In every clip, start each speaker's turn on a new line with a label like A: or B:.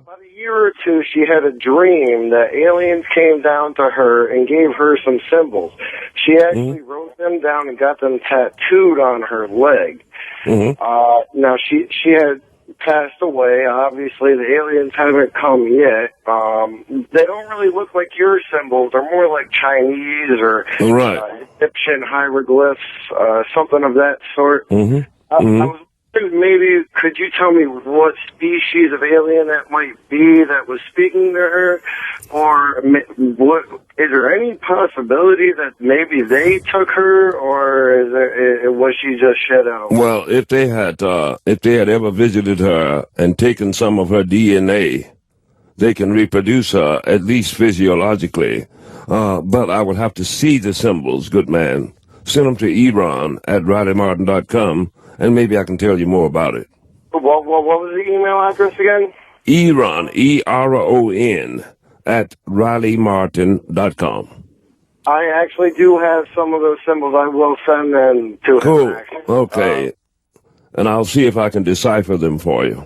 A: About a year or two, she had a dream that aliens came down to her and gave her some symbols. She actually wrote them down and got them tattooed on her leg. Now, she had passed away. Obviously, the aliens haven't come yet. They don't really look like your symbols. They're more like Chinese or Egyptian hieroglyphs, something of that sort. I was wondering, maybe could you tell me what species of alien that might be that was speaking to her? Or what, is there any possibility that maybe they took her, or was she just shut out?
B: Well, if they had ever visited her and taken some of her DNA, they can reproduce her, at least physiologically. But I would have to see the symbols, good man. Send them to Eron at RileyMartin.com, and maybe I can tell you more about it.
A: What was the email address again?
B: Eron, E-R-O-N, at RileyMartin.com.
A: I actually do have some of those symbols. I will send them to him.
B: Okay. And I'll see if I can decipher them for you.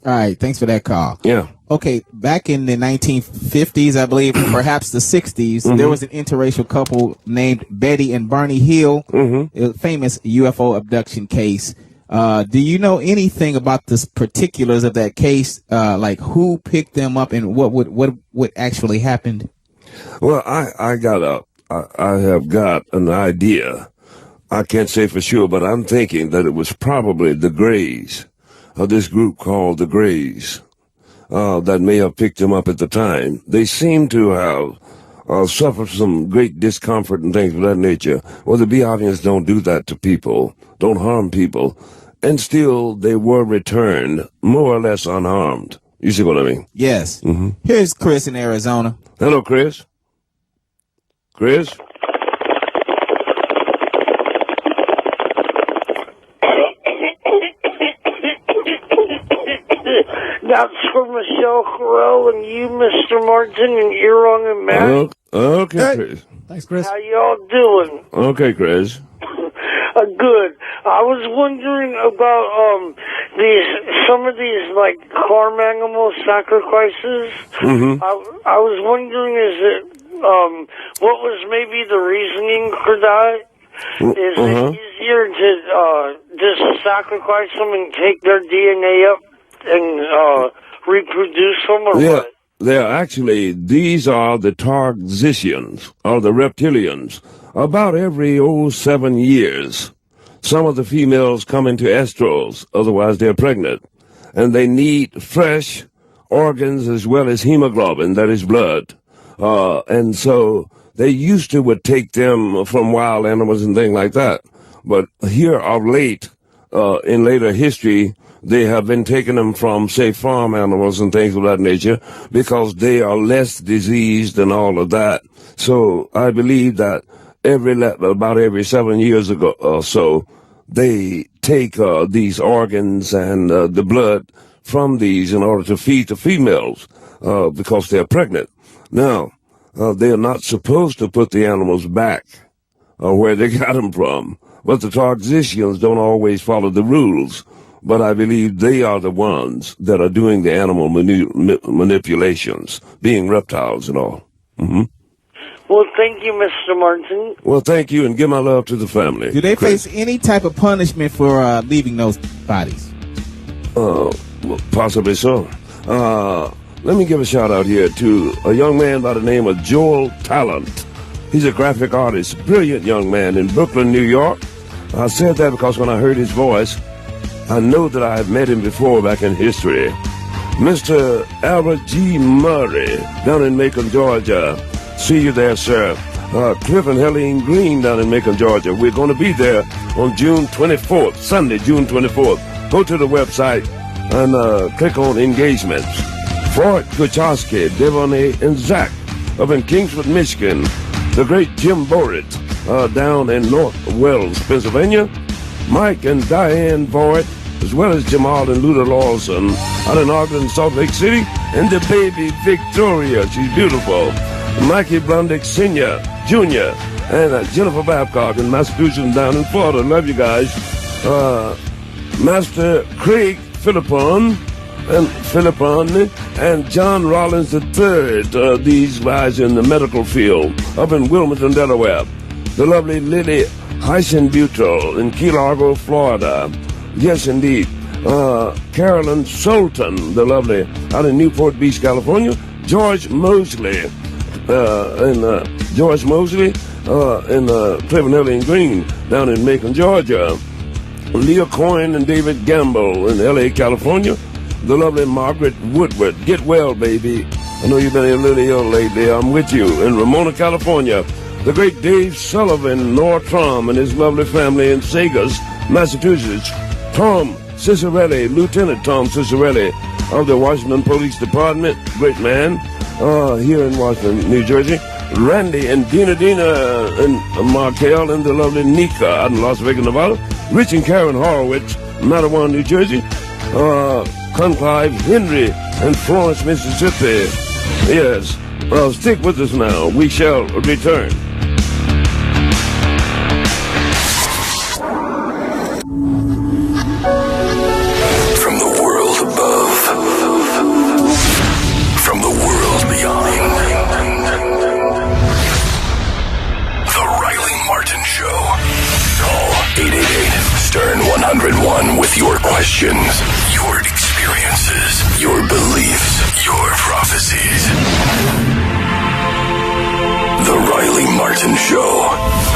C: All right. Thanks for that call.
B: Yeah.
C: Okay. Back in the 1950s, I believe, perhaps the 60s, there was an interracial couple named Betty and Barney Hill, a famous UFO abduction case. Do you know anything about the particulars of that case? Like who picked them up and what actually happened?
B: Well, I have got an idea. I can't say for sure, but I'm thinking that it was probably the Greys, this group called the Greys, that may have picked them up at the time. They seem to have suffered some great discomfort and things of that nature. Well, the B-audience don't do that to people, don't harm people, and still they were returned more or less unharmed. You see what I mean?
C: Yes. Here's Chris in Arizona.
B: Hello, Chris. Chris?
D: That's for Michelle Correll and you, Mr. Martin, and Eron and Matt.
B: Okay, Chris.
E: Thanks, Chris.
D: How y'all doing?
B: Okay, Chris.
D: Good. I was wondering about some of these like farm animal sacrifices. I was wondering, what was maybe the reasoning for that? Is it easier to just sacrifice them and take their DNA up and reproduce them, or what?
B: These are the Targzicians, or the reptilians. About every 7 years, some of the females come into estrus, otherwise they're pregnant, and they need fresh organs as well as hemoglobin, that is blood. And so they used to would take them from wild animals and things like that. But here of late, in later history, they have been taking them from, say, farm animals and things of that nature because they are less diseased and all of that. So I believe that about every 7 years ago or so, they take these organs and the blood from these in order to feed the females because they're pregnant. Now, they are not supposed to put the animals back where they got them from, but the Targzicians don't always follow the rules. But I believe they are the ones that are doing the animal manipulations, being reptiles and all.
D: Well, thank you, Mr. Martin.
B: Well, thank you, and give my love to the family.
C: Do they face any type of punishment for leaving those bodies?
B: Well, possibly so. Let me give a shout out here to a young man by the name of Joel Talent. He's a graphic artist, brilliant young man in Brooklyn, New York. I said that because when I heard his voice, I know that I have met him before back in history. Mr. Albert G. Murray down in Macon, Georgia. See you there, sir. Cliff and Helene Green down in Macon, Georgia. We're going to be there on June 24th, Sunday, June 24th. Go to the website and click on engagements. Fort Kuchowski, Devonay, and Zach up in Kingsford, Michigan. The great Jim Borit down in North Wells, Pennsylvania. Mike and Diane Voigt, as well as Jamal and Luda Lawson out in Ogden, Salt Lake City, and the baby Victoria, she's beautiful. Mikey Blundick Sr., Jr., and Jennifer Babcock in Massachusetts down in Florida. Love you guys. Master Craig Philippon and Philip Rodney, and John Rollins III. These guys in the medical field up in Wilmington, Delaware. The lovely Lily Heisenbutel in Key Largo, Florida. Yes, indeed. Carolyn Sultan, the lovely, out in Newport Beach, California. George Mosley, in Cleveland and Green, down in Macon, Georgia. Leah Coyne and David Gamble in L.A., California. The lovely Margaret Woodward. Get well, baby. I know you've been a little ill lately. I'm with you. In Ramona, California. The great Dave Sullivan, Nordstrom, and his lovely family in Sagres, Massachusetts. Tom Cicerelli, Lieutenant Tom Cicerelli of the Washington Police Department. Great man. Here in Washington, New Jersey. Randy and Dina and Markel and the lovely Nika out in Las Vegas, Nevada. Rich and Karen Horowitz, Matawan, New Jersey. Conclave Henry and Florence, Mississippi. Yes. Stick with us now. We shall return.
E: From the world above. From the world beyond. The Riley Martin Show. Call 888-STERN-101 with your questions, your experiences, your beliefs, your prophecies. The Riley Martin Show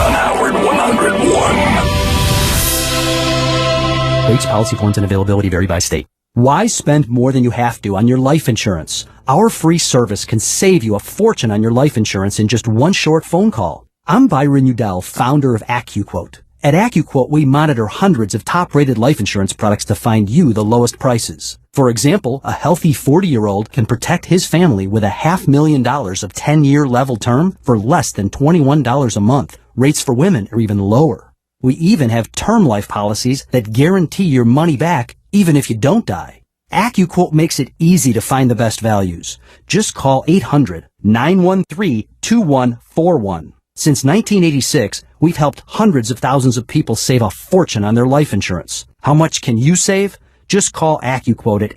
E: on Howard 101.
F: Rates, policy forms, and availability vary by state. Why spend more than you have to on your life insurance? Our free service can save you a fortune on your life insurance in just one short phone call. I'm Byron Udell, founder of AccuQuote. At AccuQuote, we monitor hundreds of top-rated life insurance products to find you the lowest prices. For example, a healthy 40-year-old can protect his family with $500,000 of 10-year level term for less than $21 a month. Rates for women are even lower. We even have term life policies that guarantee your money back even if you don't die. AccuQuote makes it easy to find the best values. Just call 800-913-2141. Since 1986, we've helped hundreds of thousands of people save a fortune on their life insurance. How much can you save? Just call AccuQuote at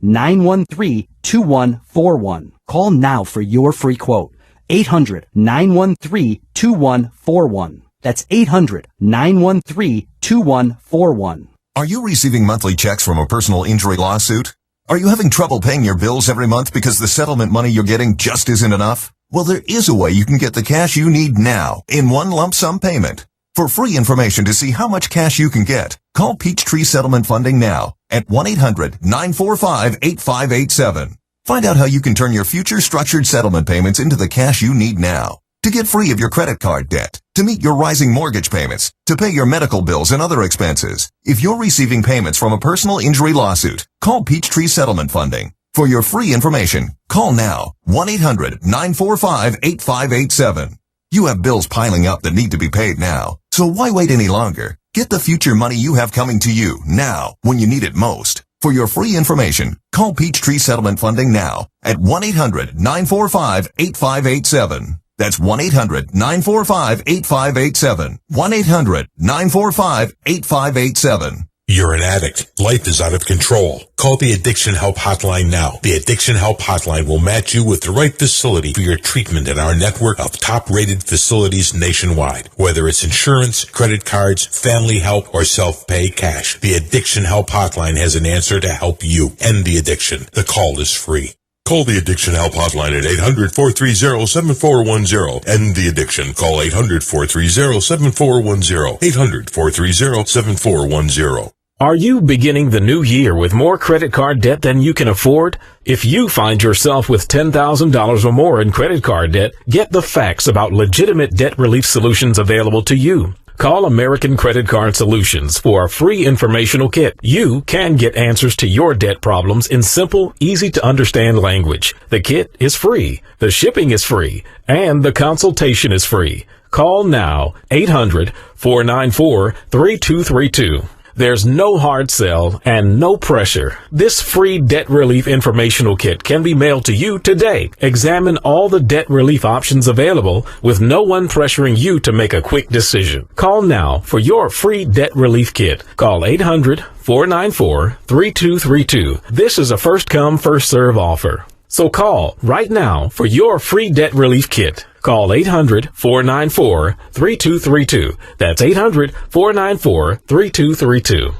F: 800-913-2141. Call now for your free quote. 800-913-2141. That's 800-913-2141.
G: Are you receiving monthly checks from a personal injury lawsuit? Are you having trouble paying your bills every month because the settlement money you're getting just isn't enough? Well, there is a way you can get the cash you need now in one lump sum payment. For free information to see how much cash you can get, call Peachtree Settlement Funding now at 1-800-945-8587. Find out how you can turn your future structured settlement payments into the cash you need now. To get free of your credit card debt, to meet your rising mortgage payments, to pay your medical bills and other expenses. If you're receiving payments from a personal injury lawsuit, call Peachtree Settlement Funding. For your free information, call now 1-800-945-8587. You have bills piling up that need to be paid now, so why wait any longer? Get the future money you have coming to you now when you need it most. For your free information, call Peachtree Settlement Funding now at 1-800-945-8587. That's 1-800-945-8587. 1-800-945-8587.
H: You're an addict. Life is out of control. Call the Addiction Help Hotline now. The Addiction Help Hotline will match you with the right facility for your treatment in our network of top-rated facilities nationwide. Whether it's insurance, credit cards, family help, or self-pay cash, the Addiction Help Hotline has an answer to help you end the addiction. The call is free. Call the Addiction Help Hotline at 800-430-7410. End the addiction. Call 800-430-7410. 800-430-7410.
I: Are you beginning the new year with more credit card debt than you can afford? If you find yourself with $10,000 or more in credit card debt, get the facts about legitimate debt relief solutions available to you. Call American Credit Card Solutions for a free informational kit. You can get answers to your debt problems in simple, easy-to-understand language. The kit is free, the shipping is free, and the consultation is free. Call now, 800-494-3232. There's no hard sell and no pressure. This free debt relief informational kit can be mailed to you today. Examine all the debt relief options available with no one pressuring you to make a quick decision. Call now for your free debt relief kit. Call 800-494-3232. This is a first come, first serve offer. So call right now for your free debt relief kit. Call 800-494-3232. That's 800-494-3232.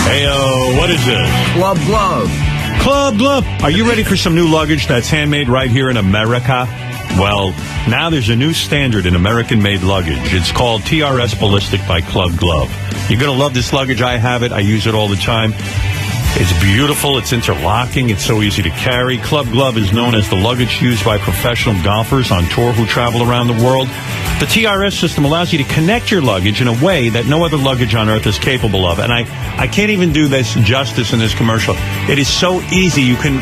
J: Hey, what is this?
K: Club Glove.
J: Club Glove. Are you ready for some new luggage that's handmade right here in America? Well, now there's a new standard in American-made luggage. It's called TRS Ballistic by Club Glove. You're going to love this luggage. I have it. I use it all the time. It's beautiful. It's interlocking. It's so easy to carry. Club Glove is known as the luggage used by professional golfers on tour who travel around the world. The TRS system allows you to connect your luggage in a way that no other luggage on earth is capable of. And I can't even do this justice in this commercial. It is so easy. You can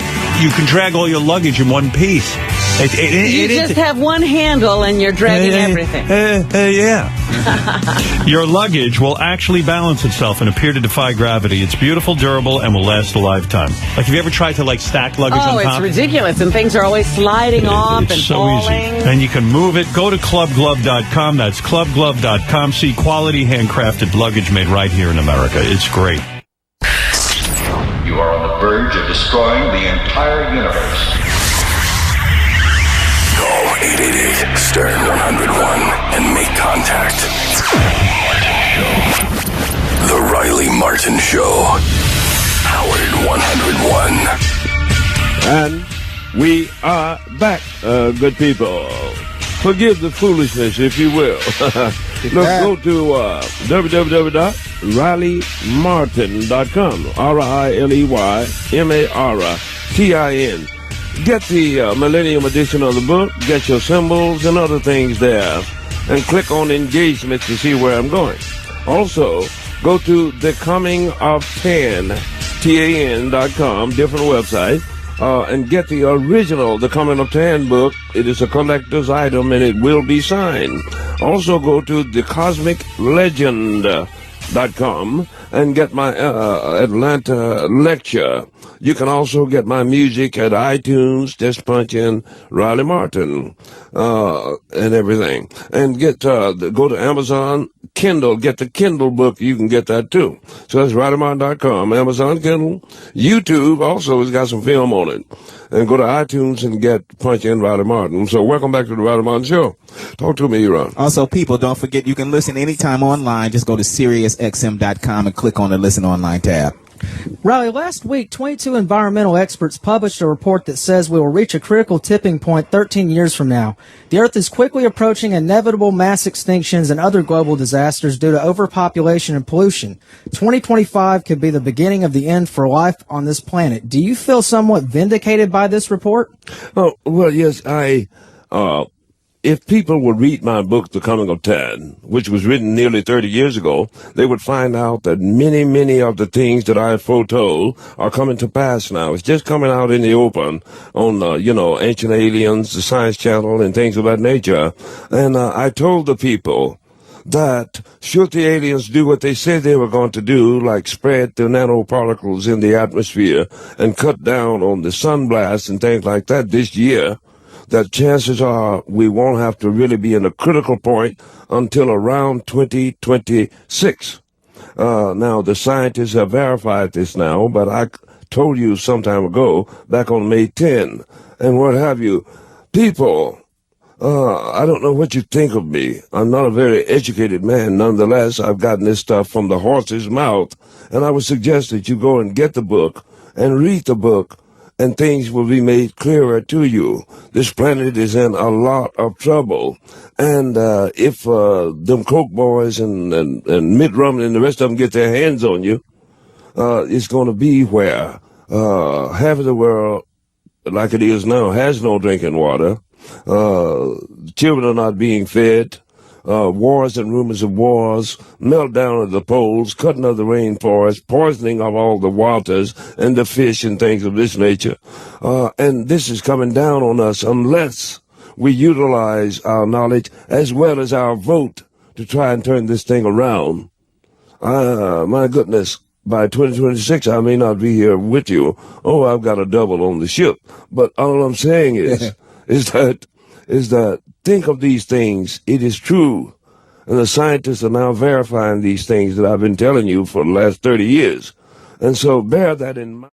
J: drag all your luggage in one piece.
L: You just have one handle and you're dragging everything.
J: Yeah. Your luggage will actually balance itself and appear to defy gravity. It's beautiful, durable, and will last a lifetime. Like, have you ever tried to, stack luggage on top?
L: Oh, it's ridiculous, and things are always sliding off and
J: so
L: falling.
J: Easy. And you can move it. Go to clubglove.com. That's clubglove.com. See quality handcrafted luggage made right here in America. It's great.
M: You are on the verge of destroying the entire universe.
E: Call 888-STERN-101 and make contact. The Riley Martin Show. Howard 101.
B: And we are back, good people. Forgive the foolishness, if you will. Look, go to www.RileyMartin.com. RileyMartin. Get the Millennium Edition of the book. Get your symbols and other things there. And click on engagements to see where I'm going. Also, go to The Coming of 10, TAN.com, different website, and get the original The Coming of 10 book. It is a collector's item and it will be signed. Also go to TheCosmicLegend.com and get my Atlanta lecture. You can also get my music at iTunes. Just punch in Riley Martin and everything. And go to Amazon Kindle. Get the Kindle book. You can get that too. So that's RileyMartin.com. Amazon Kindle. YouTube also has got some film on it. And go to iTunes and punch in Riley Martin. So welcome back to the Riley Martin Show. Talk to me, Ron.
C: Also, people, don't forget you can listen anytime online. Just go to SiriusXM.com and click on the Listen Online tab.
N: Riley, last week, 22 environmental experts published a report that says we will reach a critical tipping point 13 years from now. The Earth is quickly approaching inevitable mass extinctions and other global disasters due to overpopulation and pollution. 2025 could be the beginning of the end for life on this planet. Do you feel somewhat vindicated by this report?
B: Oh, well, yes, if people would read my book, The Coming of 10, which was written nearly 30 years ago, they would find out that many, many of the things that I foretold are coming to pass now. It's just coming out in the open on, Ancient Aliens, the Science Channel, and things of that nature. And I told the people that should the aliens do what they said they were going to do, like spread the nanoparticles in the atmosphere and cut down on the sunblast and things like that this year, that chances are we won't have to really be in a critical point until around 2026. Now, the scientists have verified this now, but I told you some time ago, back on May 10, and what have you. People, I don't know what you think of me. I'm not a very educated man. Nonetheless, I've gotten this stuff from the horse's mouth, and I would suggest that you go and get the book and read the book, and things will be made clearer to you. This planet is in a lot of trouble. And if them Koch boys and Mitt Romney and the rest of them get their hands on you, it's going to be where half of the world, like it is now, has no drinking water. Children are not being fed. Wars and rumors of wars, meltdown of the poles, cutting of the rainforest, poisoning of all the waters and the fish and things of this nature. And this is coming down on us unless we utilize our knowledge as well as our vote to try and turn this thing around. My goodness, by 2026, I may not be here with you. Oh, I've got a double on the ship. But all I'm saying is that think of these things. It is true. And the scientists are now verifying these things that I've been telling you for the last 30 years. And so bear that in mind.